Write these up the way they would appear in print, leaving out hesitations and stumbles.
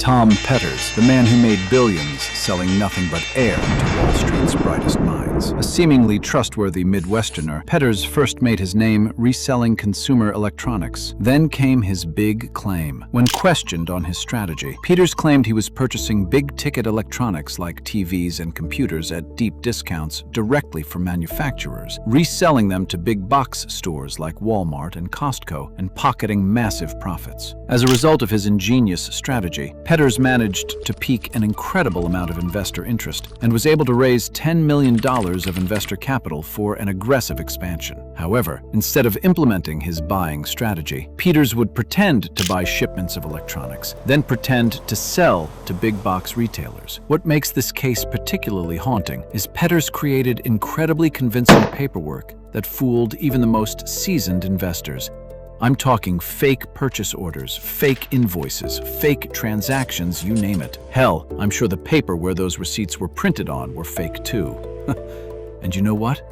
Tom Petters, the man who made billions selling nothing but air to Wall Street's brightest minds. A seemingly trustworthy Midwesterner, Petters first made his name reselling consumer electronics. Then came his big claim. When questioned on his strategy, Petters claimed he was purchasing big-ticket electronics like TVs and computers at deep discounts directly from manufacturers, reselling them to big box stores like Walmart and Costco, and pocketing massive profits. As a result of his ingenious strategy, Petters managed to pique an incredible amount of investor interest and was able to raise $10 million of investor capital for an aggressive expansion. However, instead of implementing his buying strategy, Petters would pretend to buy shipments of electronics, then pretend to sell to big box retailers. What makes this case particularly haunting is Petters created incredibly convincing paperwork that fooled even the most seasoned investors. I'm talking fake purchase orders, fake invoices, fake transactions, you name it. Hell, I'm sure the paper where those receipts were printed on were fake too. And you know what?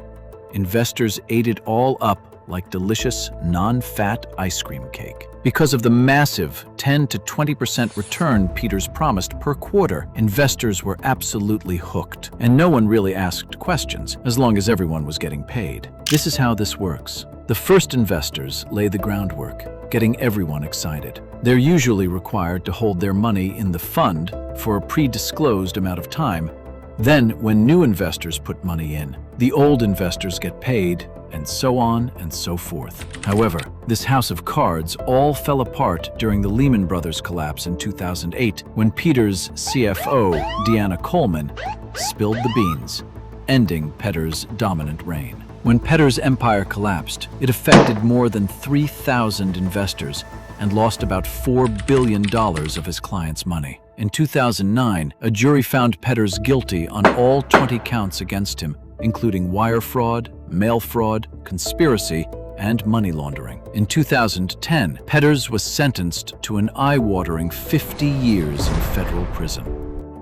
Investors ate it all up like delicious, non-fat ice cream cake. Because of the massive 10 to 20% return Petters promised per quarter, investors were absolutely hooked, and no one really asked questions as long as everyone was getting paid. This is how this works. The first investors lay the groundwork, getting everyone excited. They're usually required to hold their money in the fund for a pre-disclosed amount of time. Then, when new investors put money in, the old investors get paid, and so on and so forth. However, this house of cards all fell apart during the Lehman Brothers collapse in 2008 when Petters' CFO, Deanna Coleman, spilled the beans, ending Petters' dominant reign. When Petters' empire collapsed, it affected more than 3,000 investors and lost about $4 billion of his clients' money. In 2009, a jury found Petters guilty on all 20 counts against him, including wire fraud, mail fraud, conspiracy, and money laundering. In 2010, Petters was sentenced to an eye-watering 50 years in federal prison.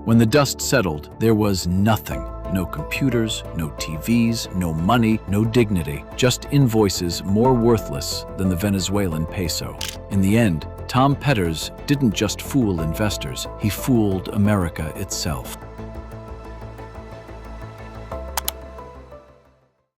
When the dust settled, there was nothing. No computers, no TVs, no money, no dignity, just invoices more worthless than the Venezuelan peso. In the end, Tom Petters didn't just fool investors, he fooled America itself.